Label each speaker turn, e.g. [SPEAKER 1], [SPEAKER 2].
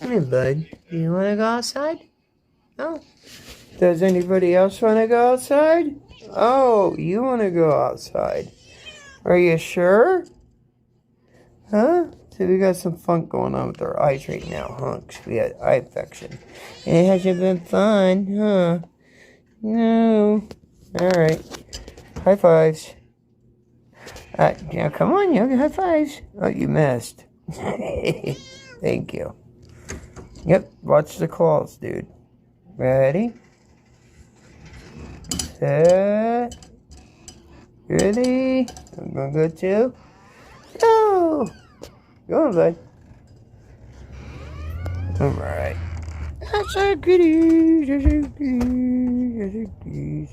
[SPEAKER 1] Hey, bud. You want to go outside? No. Does anybody else want to go outside? Oh, you want to go outside. Are you sure? Huh? So we got some fun going on with our eyes right now, huh? 'Cause we had eye infection. It hasn't been fun, huh? No. Alright. High fives. Now come on, you high fives. Oh, you missed. Thank you. Yep, watch the calls, dude. Ready? Set. Ready? I'm gonna go too. Go! Go on, bud. Alright. That's a goodies. That's a goodies. That's a goodies.